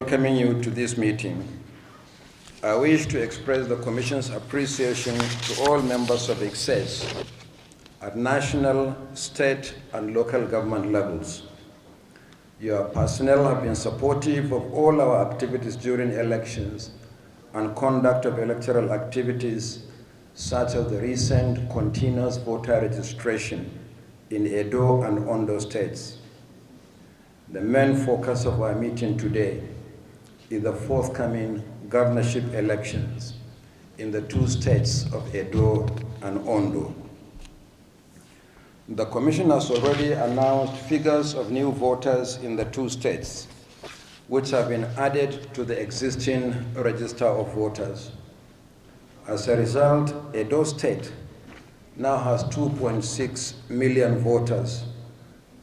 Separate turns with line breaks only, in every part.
Welcoming you to this meeting. I wish to express the Commission's appreciation to all members of ICSES at national, state, and local government levels. Your personnel have been supportive of all our activities during elections and conduct of electoral activities, such as the recent continuous voter registration in Edo and Ondo states. The main focus of our meeting today is the forthcoming governorship elections in the two states of Edo and Ondo. The Commission has already announced figures of new voters in the two states, which have been added to the existing register of voters. As a result, Edo State now has 2.6 million voters,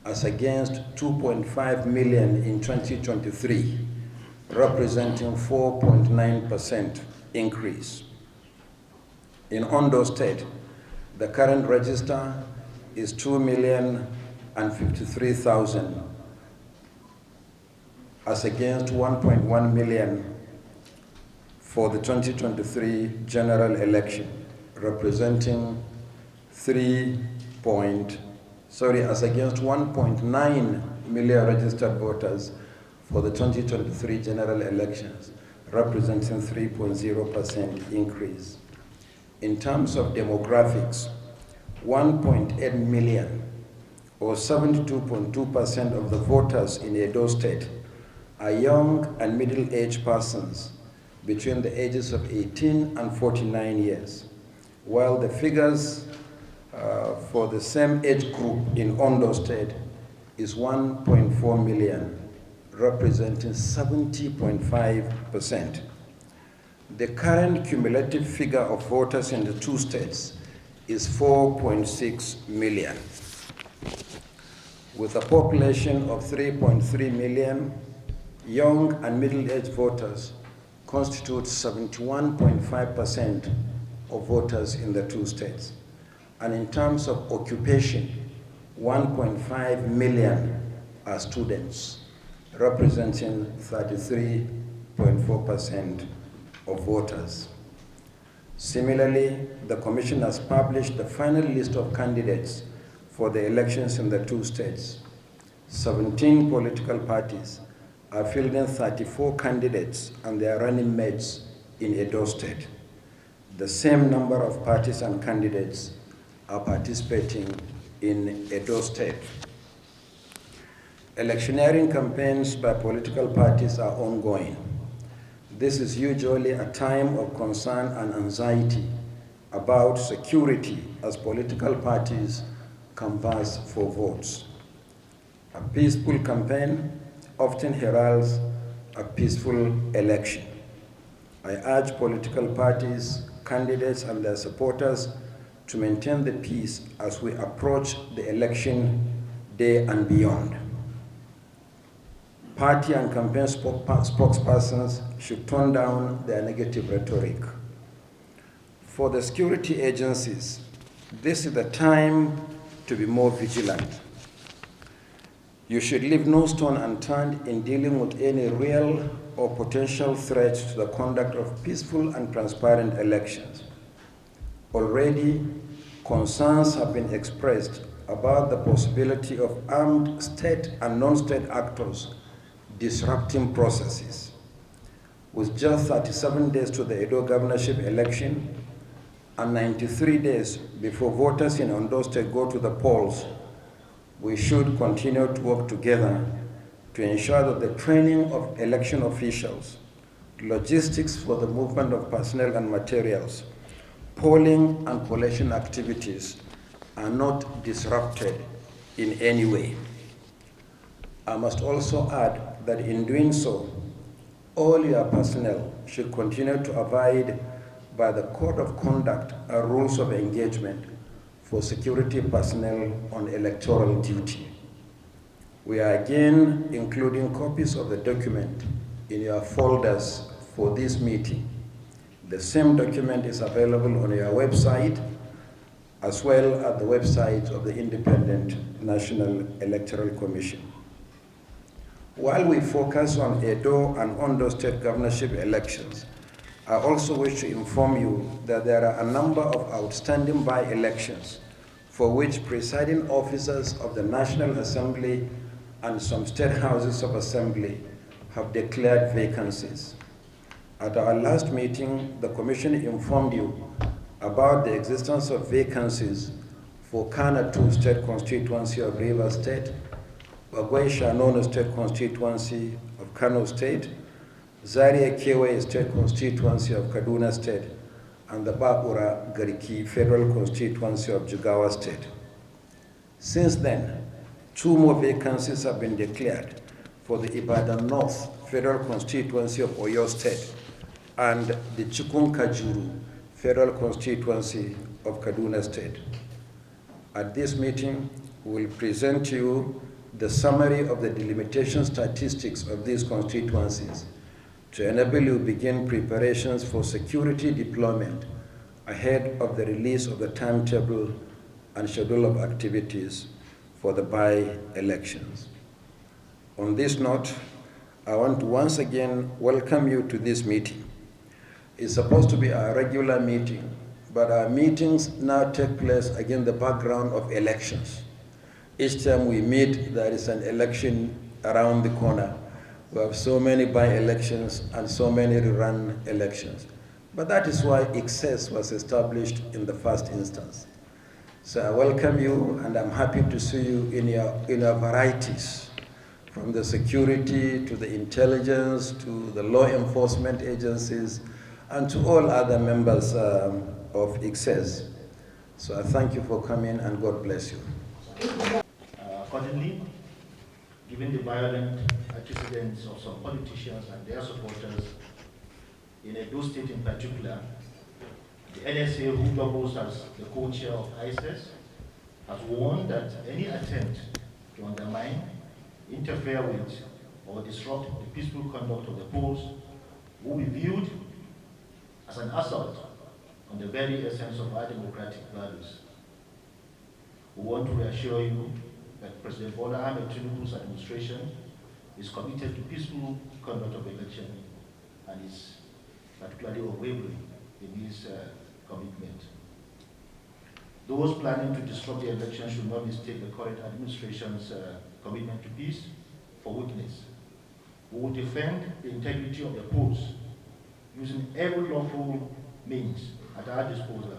as against 2.5 million in 2023, representing 4.9% increase. In Ondo State, the current register is 2,053,000, as against 1.1 million for the 2023 general election, representing as against 1.9 million registered voters for the 2023 general elections, representing 3.0% increase. In terms of demographics, 1.8 million, or 72.2% of the voters in Edo State are young and middle-aged persons between the ages of 18 and 49 years, while the figures for the same age group in Ondo State is 1.4 million, representing 70.5%. The current cumulative figure of voters in the two states is 4.6 million. With a population of 3.3 million, young and middle-aged voters constitute 71.5% of voters in the two states. And in terms of occupation, 1.5 million are students, representing 33.4% of voters. Similarly, the Commission has published the final list of candidates for the elections in the two states. 17 political parties are fielding 34 candidates and their running mates in Edo State. The same number of parties and candidates are participating in Edo State. Electioneering campaigns by political parties are ongoing. This is usually a time of concern and anxiety about security as political parties canvass for votes. A peaceful campaign often heralds a peaceful election. I urge political parties, candidates, and their supporters to maintain the peace as we approach the election day and beyond. Party and campaign spokespersons should tone down their negative rhetoric. For the security agencies, this is the time to be more vigilant. You should leave no stone unturned in dealing with any real or potential threats to the conduct of peaceful and transparent elections. Already, concerns have been expressed about the possibility of armed state and non-state actors disrupting processes. With just 37 days to the Edo governorship election and 93 days before voters in Ondo State go to the polls, we should continue to work together to ensure that the training of election officials, logistics for the movement of personnel and materials, polling and collation activities are not disrupted in any way. I must also add that in doing so, all your personnel should continue to abide by the code of conduct and rules of engagement for security personnel on electoral duty. We are again including copies of the document in your folders for this meeting. The same document is available on your website, as well as the website of the Independent National Electoral Commission. While we focus on Edo and Ondo state governorship elections, I also wish to inform you that there are a number of outstanding by-elections for which presiding officers of the National Assembly and some state houses of assembly have declared vacancies. At our last meeting, the Commission informed you about the existence of vacancies for Kana 2 State Constituency of Rivers State, Bagwai-Shanono State Constituency of Kano State, Zaria Kewe State Constituency of Kaduna State, and the Babura Gariki Federal Constituency of Jigawa State. Since then, 2 more vacancies have been declared for the Ibadan North Federal Constituency of Oyo State and the Chikunkajuru Federal Constituency of Kaduna State. At this meeting, we will present to you the summary of the delimitation statistics of these constituencies to enable you begin preparations for security deployment ahead of the release of the timetable and schedule of activities for the by-elections. On this note, I want to once again welcome you to this meeting. It's supposed to be a regular meeting, but our meetings now take place against the background of elections. Each time we meet, there is an election around the corner. We have so many by-elections and so many rerun elections. But that is why ICSES was established in the first instance. So I welcome you, and I'm happy to see you in your varieties, from the security to the intelligence to the law enforcement agencies and to all other members of ICSES. So I thank you for coming, and God bless you.
Accordingly, given the violent antecedents of some politicians and their supporters in Edo State in particular, the NSA, who doubles as the co-chair of ICSES, has warned that any attempt to undermine, interfere with, or disrupt the peaceful conduct of the polls will be viewed as an assault on the very essence of our democratic values. We want to reassure you that President Bola Ahmed Tinubu's administration is committed to peaceful conduct of election and is particularly unwavering in his commitment. Those planning to disrupt the election should not mistake the current administration's commitment to peace for weakness. We will defend the integrity of the polls using every lawful means at our disposal.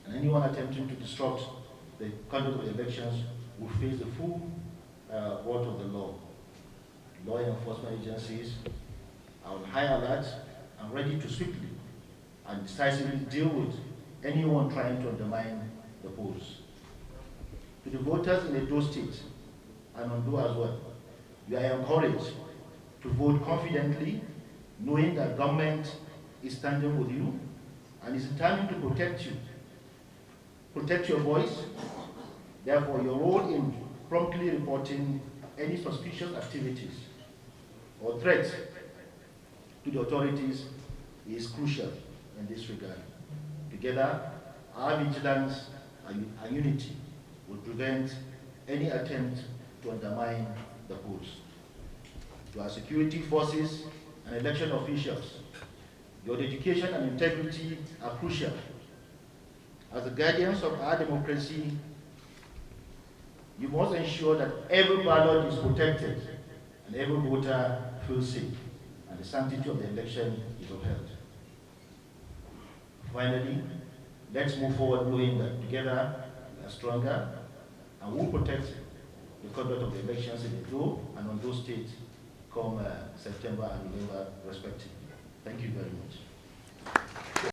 And anyone attempting to disrupt the conduct of the elections will face the full wrath of the law. Law enforcement agencies are on high alert and ready to swiftly and decisively deal with anyone trying to undermine the polls. To the voters in Edo State and Ondo as well, you are encouraged to vote confidently, knowing that government is standing with you and is determined to protect you. Protect your voice. Therefore, your role in promptly reporting any suspicious activities or threats to the authorities is crucial in this regard. Together, our vigilance and unity will prevent any attempt to undermine the polls. To our security forces and election officials, your dedication and integrity are crucial. As the guardians of our democracy, you must ensure that every ballot is protected and every voter feels safe and the sanctity of the election is upheld. Finally, let's move forward knowing that together we are stronger and will protect the conduct of the elections in Edo and Ondo State come September and November respectively. Thank you very much.